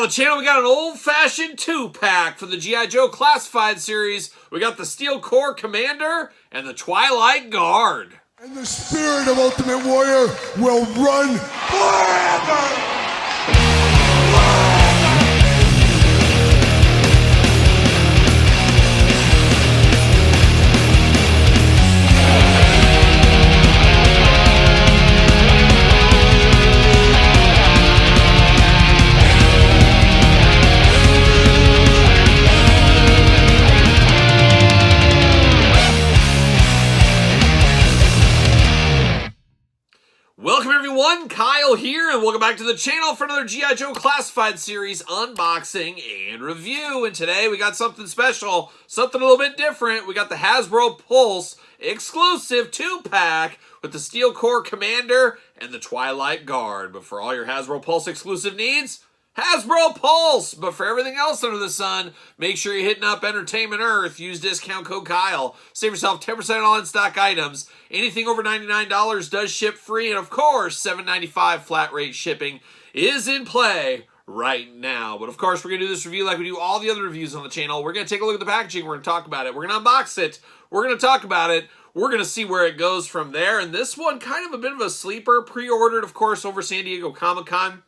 the channel, we got an old-fashioned 2-pack for the G.I. Joe Classified series. We got the Steel Corps Commander and the Twilight Guard. And the spirit of Ultimate Warrior will run forever! Welcome everyone, Kyle here, and welcome back to the channel for another G.I. Joe Classified series unboxing and review. And today we got something special, something a little bit different. We got the Hasbro Pulse exclusive 2-pack with the Steel Corps Commander and the Twilight Guard. But for all your Hasbro Pulse exclusive needs, Hasbro Pulse! But for everything else under the sun, make sure you're hitting up Entertainment Earth. Use discount code Kyle. Save yourself 10% on all in-stock items. Anything over $99 does ship free. And of course, $7.95 flat rate shipping is in play right now. But of course, we're going to do this review like we do all the other reviews on the channel. We're going to take a look at the packaging. We're going to talk about it. We're going to unbox it. We're going to talk about it. We're going to see where it goes from there. And this one, kind of a bit of a sleeper. Pre-ordered, of course, over San Diego Comic-Con.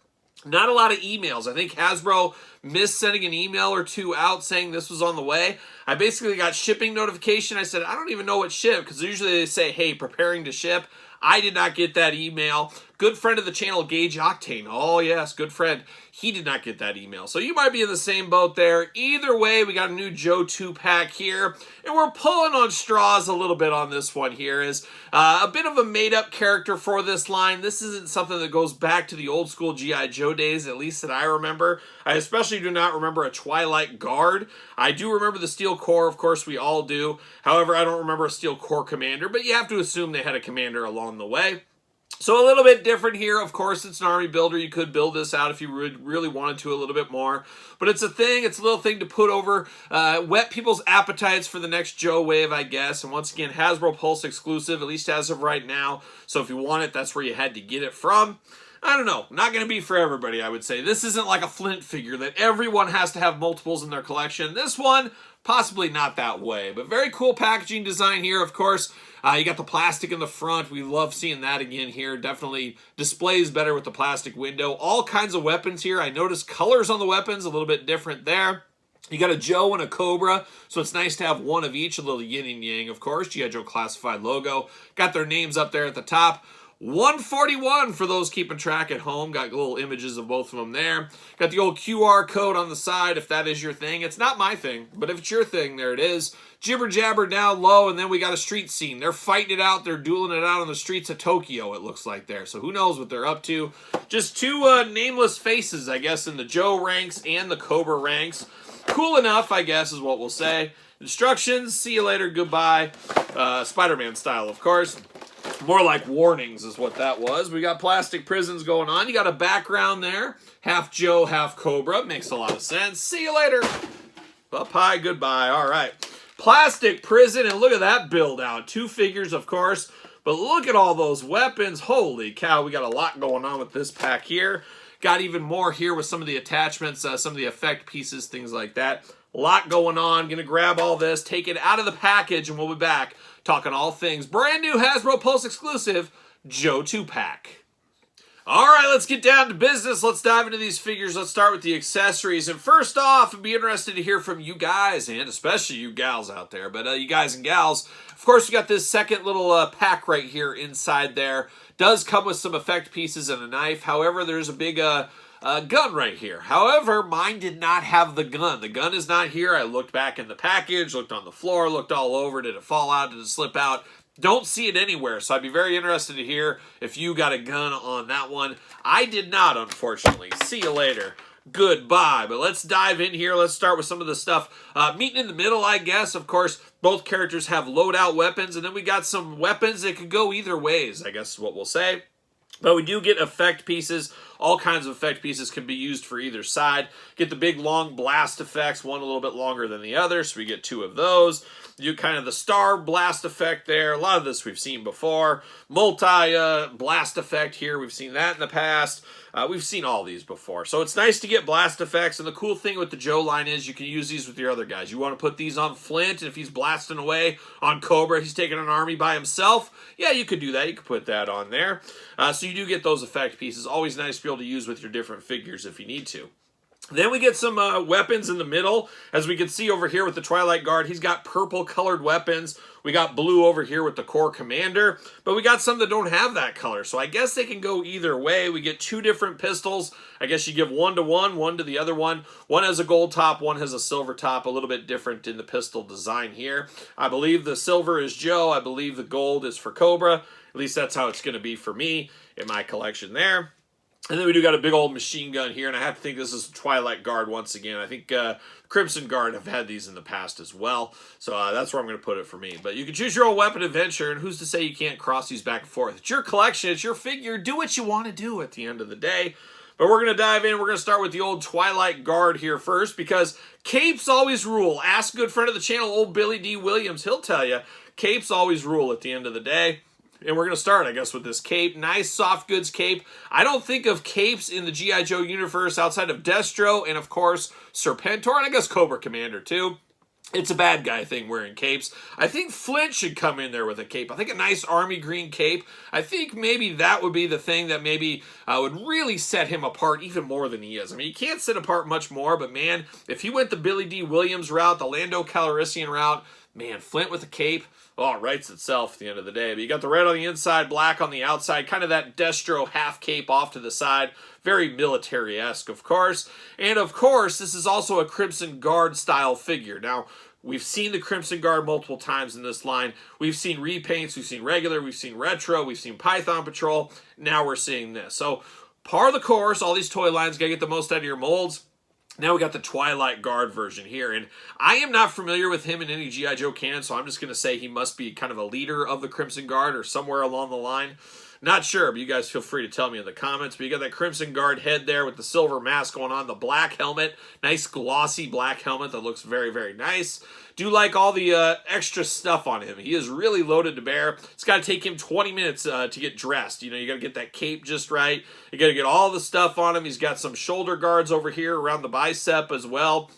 Not a lot of emails. I think Hasbro missed sending an email or two out saying this was on the way. I basically got shipping notification. I said, I don't even know what shipped, because usually they say, hey, preparing to ship. I did not get that email. Good friend of the channel, GIJOE. Oh, yes, good friend. He did not get that email. So you might be in the same boat there. Either way, we got a new Joe 2-pack here. And we're pulling on straws a little bit on this one here. Is a bit of a made-up character for this line. This isn't something that goes back to the old school G.I. Joe days, at least that I remember. I especially do not remember a Twilight Guard. I do remember the Steel Corps, of course we all do. However, I don't remember a Steel Corps Commander, but you have to assume they had a commander along the way. So a little bit different here. Of course, it's an army builder. You could build this out if you really wanted to a little bit more. But it's a thing. It's a little thing to put over, whet people's appetites for the next Joe wave, I guess. And once again, Hasbro Pulse exclusive, at least as of right now. So if you want it, that's where you had to get it from. I don't know. Not going to be for everybody, I would say. This isn't like a Flint figure that everyone has to have multiples in their collection. This one, possibly not that way. But very cool packaging design here, of course. You got the plastic in the front. We love seeing that again here. Definitely displays better with the plastic window. All kinds of weapons here. I noticed colors on the weapons, a little bit different there. You got a Joe and a Cobra, so it's nice to have one of each, a little yin and yang, of course. G.I. Joe Classified logo. Got their names up there at the top. 141 for those keeping track at home. Got little images of both of them there. Got the old QR code on the side if that is your thing. It's not my thing, but if it's your thing, there it is. Jibber jabber down low, and then we got a street scene. They're fighting it out. They're dueling it out on the streets of Tokyo, it looks like there. So who knows what they're up to. Just two nameless faces, I guess, in the Joe ranks and the Cobra ranks. Cool enough, I guess, is what we'll say. Instructions, see you later, goodbye. Spider-Man style, of course. More like warnings is what that was. We got plastic prisons going on. You got a background there. Half Joe, half Cobra. Makes a lot of sense. See you later. Up high, goodbye. All right. Plastic prison, and look at that build out. 2 figures, of course. But look at all those weapons. Holy cow, we got a lot going on with this pack here. Got even more here with some of the attachments, some of the effect pieces, things like that. A lot going on. Gonna grab all this, take it out of the package, and we'll be back talking all things brand new Hasbro Pulse exclusive Joe 2-pack. All right, let's get down to business. Let's dive into these figures. Let's start with the accessories. And first off, I'd be interested to hear from you guys, and especially you gals out there, but you guys and gals. Of course, we got this second little pack right here inside there. Does come with some effect pieces and a knife. However, there's a big gun right here. However, mine did not have the gun. The gun is not here. I looked back in the package, looked on the floor, looked all over. Did it fall out? Did it slip out? Don't see it anywhere, so I'd be very interested to hear if you got a gun on that one. I did not, unfortunately. See you later. Goodbye. But let's dive in here. Let's start with some of the stuff. Meeting in the middle, I guess. Of course, both characters have loadout weapons, and then we got some weapons that could go either ways, I guess is what we'll say. But we do get effect pieces All kinds of effect pieces can be used for either side. Get the big long blast effects, one a little bit longer than the other, so we get 2 of those. You kind of the star blast effect there. A lot of this we've seen before. Multi-blast effect here. We've seen that in the past. We've seen all these before. So it's nice to get blast effects. And the cool thing with the GIJOE line is you can use these with your other guys. You want to put these on Flint, and if he's blasting away on Cobra, he's taking an army by himself. Yeah, you could do that. You could put that on there. So you do get those effect pieces. Always nice to be able to use with your different figures if you need to. Then we get some weapons in the middle. As we can see over here with the Twilight Guard, he's got purple colored weapons. We got blue over here with the Corps Commander, but we got some that don't have that color. So I guess they can go either way. We get 2 different pistols. I guess you give one to one to the other one. One has a gold top, one has a silver top, a little bit different in the pistol design here. I believe the silver is GIJOE. I believe the gold is for Cobra. At least that's how it's going to be for me in my collection there. And then we do got a big old machine gun here, and I have to think this is Twilight Guard once again. I think Crimson Guard have had these in the past as well, so that's where I'm going to put it for me. But you can choose your own weapon adventure, and who's to say you can't cross these back and forth? It's your collection, it's your figure. Do what you want to do at the end of the day. But we're going to dive in. We're going to start with the old Twilight Guard here first, because capes always rule. Ask a good friend of the channel, old Billy D. Williams. He'll tell you, capes always rule at the end of the day. And we're going to start, I guess, with this cape. Nice soft goods cape. I don't think of capes in the G.I. Joe universe outside of Destro and, of course, Serpentor, and I guess Cobra Commander, too. It's a bad guy thing wearing capes. I think Flint should come in there with a cape. I think a nice army green cape. I think maybe that would be the thing that maybe would really set him apart even more than he is. I mean, you can't set apart much more, but man, if he went the Billy D. Williams route, the Lando Calrissian route, man, Flint with a cape, oh, it writes itself at the end of the day. But you got the red on the inside, black on the outside, kind of that Destro half cape off to the side. Very military-esque, of course. And, of course, this is also a Crimson Guard style figure. Now, we've seen the Crimson Guard multiple times in this line. We've seen repaints, we've seen regular, we've seen retro, we've seen Python Patrol. Now we're seeing this. So, par of the course, all these toy lines, got to get the most out of your molds. Now we got the Twilight Guard version here, and I am not familiar with him in any G.I. Joe canon, so I'm just going to say he must be kind of a leader of the Crimson Guard or somewhere along the line. Not sure, but you guys feel free to tell me in the comments. But you got that Crimson Guard head there with the silver mask going on, the black helmet, nice glossy black helmet that looks very, very nice. Do like all the extra stuff on him. He is really loaded to bear. It's got to take him 20 minutes to get dressed. You know, you got to get that cape just right. You got to get all the stuff on him. He's got some shoulder guards over here around the bicep as well.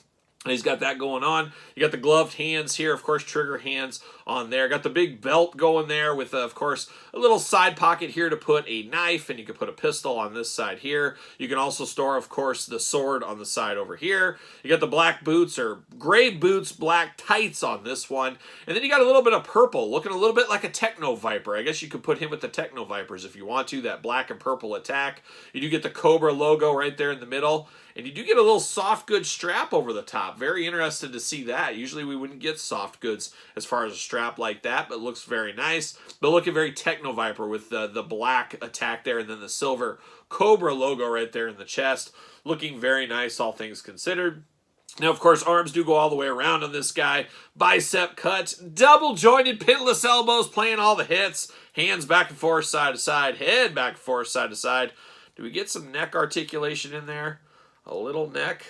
And he's got that going on. You got the gloved hands here, of course, trigger hands on there. Got the big belt going there with, of course, a little side pocket here to put a knife, and you can put a pistol on this side here. You can also store, of course, the sword on the side over here. You got the black boots, or gray boots, black tights on this one. And then you got a little bit of purple, looking a little bit like a Techno Viper. I guess you could put him with the Techno Vipers if you want to, that black and purple attack. You do get the Cobra logo right there in the middle. And you do get a little soft goods strap over the top. Very interested to see that. Usually we wouldn't get soft goods as far as a strap like that, but it looks very nice. But looking very Techno Viper with the black attack there and then the silver Cobra logo right there in the chest. Looking very nice, all things considered. Now, of course, arms do go all the way around on this guy. Bicep cut, double-jointed, pinless elbows, playing all the hits. Hands back and forth, side to side. Head back and forth, side to side. Do we get some neck articulation in there? A little neck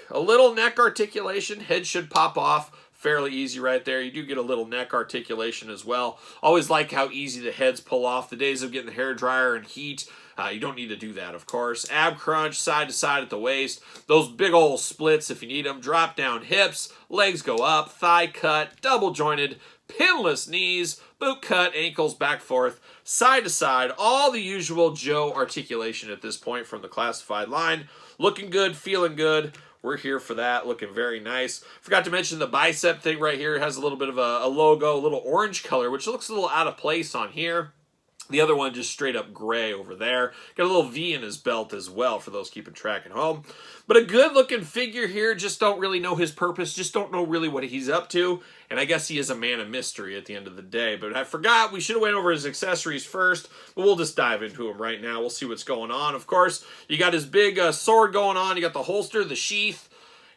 articulation. Head should pop off. Fairly easy right there. You do get a little neck articulation as well. Always like how easy the heads pull off. The days of getting the hair dryer and heat, you don't need to do that, of course. Ab crunch, side to side at the waist. Those big old splits if you need them. Drop down hips. Legs go up. Thigh cut. Double jointed. Pinless knees. Boot cut. Ankles back forth. Side to side. All the usual Joe articulation at this point from the classified line. Looking good, feeling good. We're here for that. Looking very nice. Forgot to mention the bicep thing right here. It has a little bit of a logo, a little orange color, which looks a little out of place on here. The other one just straight up gray over there. Got a little V in his belt as well for those keeping track at home. But a good looking figure here. Just don't really know his purpose. Just don't know really what he's up to. And I guess he is a man of mystery at the end of the day. But I forgot we should have went over his accessories first. But we'll just dive into him right now. We'll see what's going on. Of course, you got his big sword going on. You got the holster, the sheath.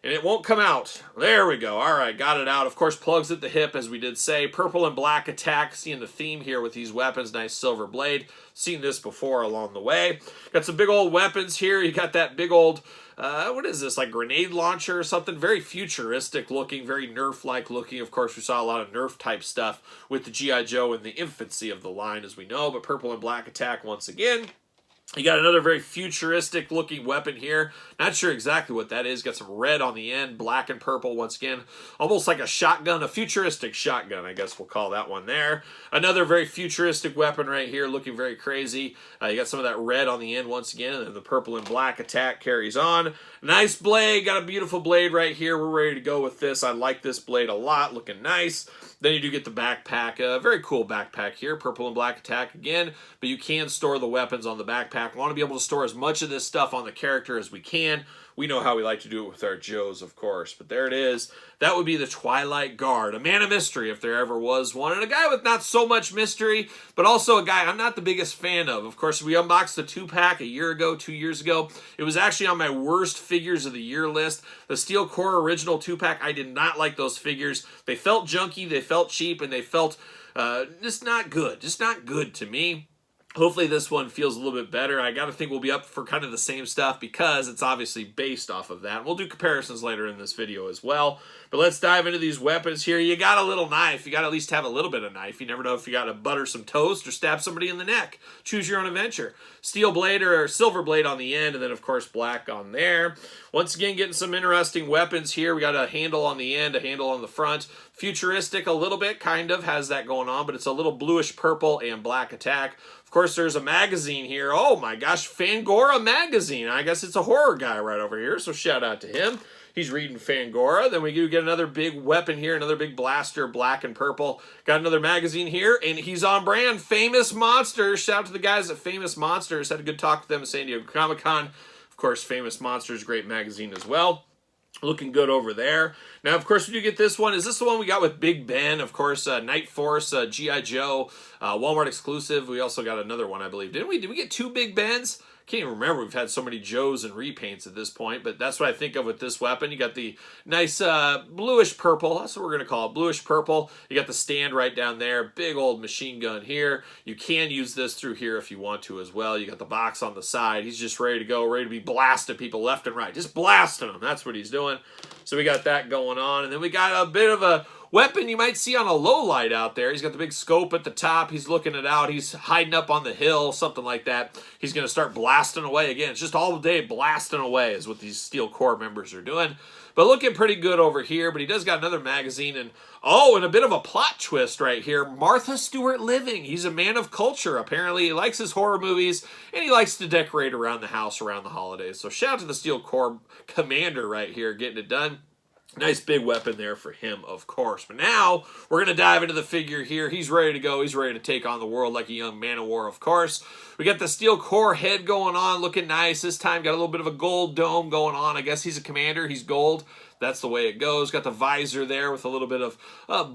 And it won't come out. There we go. All right, got it out. Of course, plugs at the hip, as we did say. Purple and black attack. Seeing the theme here with these weapons. Nice silver blade. Seen this before along the way. Got some big old weapons here. You got that big old, what is this, like grenade launcher or something? Very futuristic looking, very Nerf-like looking. Of course, we saw a lot of Nerf-type stuff with the G.I. Joe in the infancy of the line, as we know. But purple and black attack once again. You got another very futuristic looking weapon here. Not sure exactly what that is. Got some red on the end, black and purple once again. Almost like a shotgun, a futuristic shotgun, I guess we'll call that one there. Another very futuristic weapon right here, looking very crazy. You got some of that red on the end once again, and then the purple and black attack carries on. Nice blade, got a beautiful blade right here. We're ready to go with this. I like this blade a lot, looking nice. Then you do get the backpack, a very cool backpack here, purple and black attack again, but you can store the weapons on the backpack. We want to be able to store as much of this stuff on the character as we can. We know how we like to do it with our Joes, of course, but there it is. That would be the Twilight Guard, a man of mystery if there ever was one, and a guy with not so much mystery, but also a guy I'm not the biggest fan of. Of course, we unboxed the 2-pack a year ago, 2 years ago. It was actually on my worst figures of the year list. The Steel Core original 2-pack, I did not like those figures. They felt junky, they felt cheap, and they felt just not good. Just not good to me. Hopefully this one feels a little bit better. I got to think we'll be up for kind of the same stuff because it's obviously based off of that. We'll do comparisons later in this video as well. But let's dive into these weapons here. You got a little knife. You got to at least have a little bit of knife. You never know if you got to butter some toast or stab somebody in the neck. Choose your own adventure. Steel blade or silver blade on the end, and then of course black on there. Once again, getting some interesting weapons here. We got a handle on the end, a handle on the front. Futuristic a little bit, kind of has that going on, but it's a little bluish purple and black attack. Of course, there's a magazine here. Oh my gosh, Fangora magazine. I guess it's a horror guy right over here, so shout out to him. He's reading Fangora. Then we do get another big weapon here, another big blaster, black and purple. Got another magazine here, and he's on brand. Famous Monsters. Shout out to the guys at Famous Monsters. Had a good talk with them at San Diego Comic-Con. Of course, Famous Monsters, great magazine as well. Looking good over there. Now, of course, we do get this one. Is this the one we got with Big Ben? Of course, Night Force, G.I. Joe, Walmart exclusive. We also got another one, I believe. Didn't we? Did we get 2 Big Bens? Can't even remember. We've had so many Joes and repaints at this point, but that's what I think of with this weapon. You got the nice bluish purple. That's what we're going to call it, bluish purple. You got the stand right down there. Big old machine gun here. You can use this through here if you want to as well. You got the box on the side. He's just ready to go, ready to be blasting people left and right. Just blasting them. That's what he's doing. So we got that going on. And then we got a bit of a weapon you might see on a low light out there. He's got the big scope at the top. He's looking it out. He's hiding up on the hill, something like that. He's going to start blasting away again. It's just all day blasting away is what these Steel Core members are doing. But looking pretty good over here. But he does got another magazine. And oh, and a bit of a plot twist right here. Martha Stewart Living. He's a man of culture. Apparently he likes his horror movies. And he likes to decorate around the house around the holidays. So shout out to the Steel Core commander right here getting it done. Nice big weapon there for him, of course. But now, we're going to dive into the figure here. He's ready to go. He's ready to take on the world like a young man of war, of course. We got the Steel Core head going on, looking nice. This time, got a little bit of a gold dome going on. I guess he's a commander. He's gold. That's the way it goes. Got the visor there with a little bit of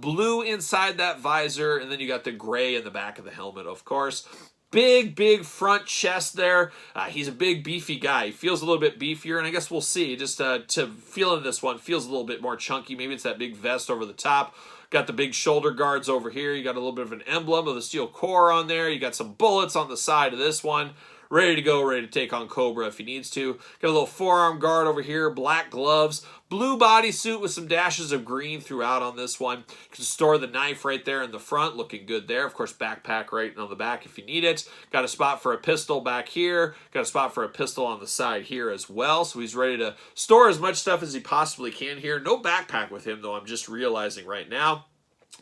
blue inside that visor. And then you got the gray in the back of the helmet, of course. Big front chest there. He's a big, beefy guy. He feels a little bit beefier, and I guess we'll see. Just to feeling this one, feels a little bit more chunky. Maybe it's that big vest over the top. Got the big shoulder guards over here. You got a little bit of an emblem of the Steel Core on there. You got some bullets on the side of this one. Ready to go, ready to take on Cobra if he needs to. Got a little forearm guard over here, black gloves, blue bodysuit with some dashes of green throughout on this one. You can store the knife right there in the front, looking good there. Of course, backpack right on the back if you need it. Got a spot for a pistol back here. Got a spot for a pistol on the side here as well. So he's ready to store as much stuff as he possibly can here. No backpack with him, though, I'm just realizing right now.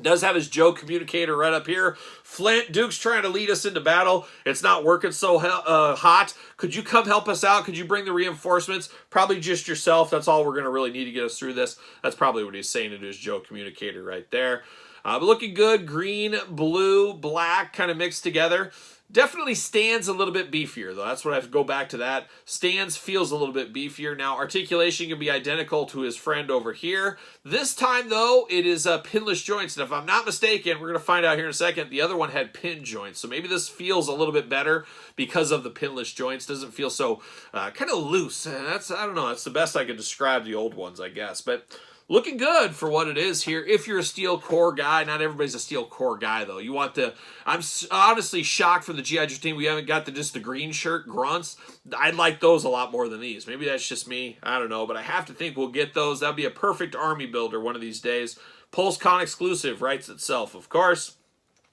Does have his Joe communicator right up here. Flint, Duke's trying to lead us into battle. It's not working so hot. Could you come help us out? Could you bring the reinforcements? Probably just yourself. That's all we're going to really need to get us through this. That's probably what he's saying into his Joe communicator right there. But looking good. Green, blue, black kind of mixed together. Definitely stands a little bit beefier, though. That's what I have to go back to that. Stands feels a little bit beefier. Now, articulation can be identical to his friend over here. This time, though, it is pinless joints. And if I'm not mistaken, we're going to find out here in a second, the other one had pin joints. So maybe this feels a little bit better because of the pinless joints. Doesn't feel so kind of loose. And I don't know, that's the best I could describe the old ones, I guess. But looking good for what it is here. If you're a steel core guy, not everybody's a steel core guy, though. You want the... I'm honestly shocked for the G.I. Joe team. We haven't got just the green shirt grunts. I'd like those a lot more than these. Maybe that's just me. I don't know. But I have to think we'll get those. That'd be a perfect army builder one of these days. PulseCon exclusive writes itself, of course.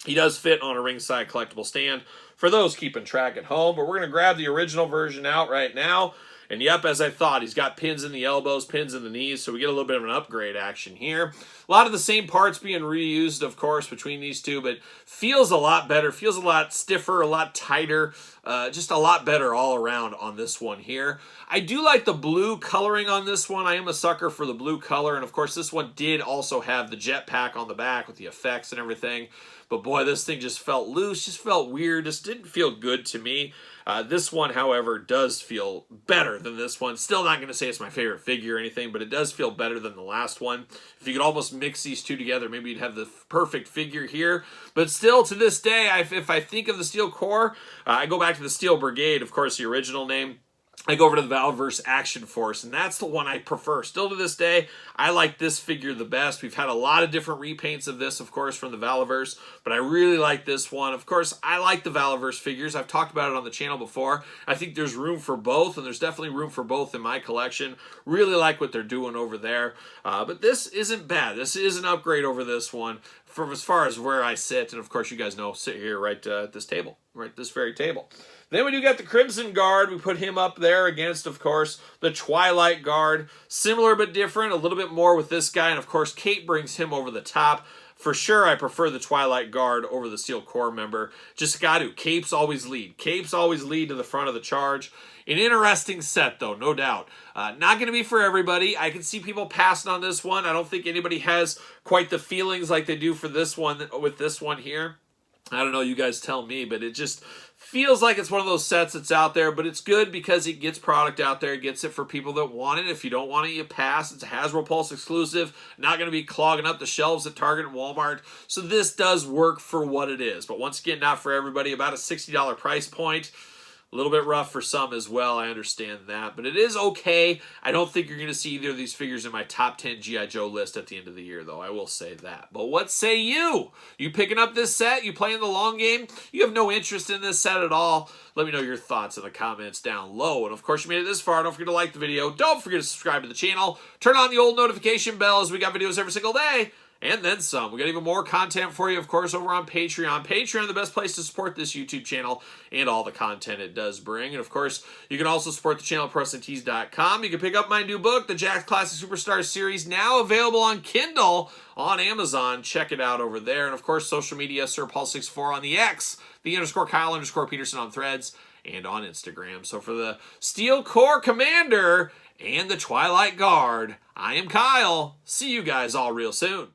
He does fit on a ringside collectible stand for those keeping track at home. But we're going to grab the original version out right now. And yep, as I thought, he's got pins in the elbows, pins in the knees, so we get a little bit of an upgrade action here. A lot of the same parts being reused, of course, between these two, but feels a lot better, feels a lot stiffer, a lot tighter, just a lot better all around on this one here. I do like the blue coloring on this one. I am a sucker for the blue color, and of course, this one did also have the jetpack on the back with the effects and everything. But boy, this thing just felt loose, just felt weird, just didn't feel good to me. This one, however, does feel better than this one. Still not going to say it's my favorite figure or anything, but it does feel better than the last one. If you could almost mix these two together, maybe you'd have the perfect figure here. But still, to this day, if I think of the Steel Corps, I go back to the Steel Brigade, of course, the original name. I go over to the Valveverse Action Force, and that's the one I prefer. Still to this day, I like this figure the best. We've had a lot of different repaints of this, of course, from the Valveverse, but I really like this one. Of course, I like the Valveverse figures. I've talked about it on the channel before. I think there's room for both, and there's definitely room for both in my collection. Really like what they're doing over there, but this isn't bad. This is an upgrade over this one from as far as where I sit, and of course, you guys know, sit here right at this table, right this very table. Then we do got the Crimson Guard. We put him up there against, of course, the Twilight Guard. Similar but different, a little bit more with this guy. And, of course, Kate brings him over the top. For sure, I prefer the Twilight Guard over the Steel Corps member. Just got to. Capes always lead. Capes always lead to the front of the charge. An interesting set, though, no doubt. Not going to be for everybody. I can see people passing on this one. I don't think anybody has quite the feelings like they do for this one with this one here. I don't know, you guys tell me, but it just feels like it's one of those sets that's out there, but it's good because it gets product out there. It gets it for people that want it. If you don't want it, you pass. It's a Hasbro Pulse exclusive, not going to be clogging up the shelves at Target and Walmart. So this does work for what it is, but once again, not for everybody. About a $60 price point. A little bit rough for some as well, I understand that. But it is okay. I don't think you're going to see either of these figures in my top 10 G.I. Joe list at the end of the year, though. I will say that. But what say you? You picking up this set? You playing the long game? You have no interest in this set at all? Let me know your thoughts in the comments down low. And of course, you made it this far. Don't forget to like the video. Don't forget to subscribe to the channel. Turn on the old notification bell as we got videos every single day. And then some. We got even more content for you, of course, over on Patreon. Patreon, the best place to support this YouTube channel and all the content it does bring. And, of course, you can also support the channel at PresleyTees.com. You can pick up my new book, the Jakks Classic Superstars series, now available on Kindle on Amazon. Check it out over there. And, of course, social media, SirPaul64 on the X, the _Kyle_Peterson on Threads, and on Instagram. So for the Steel Corps Commander and the Twilight Guard, I am Kyle. See you guys all real soon.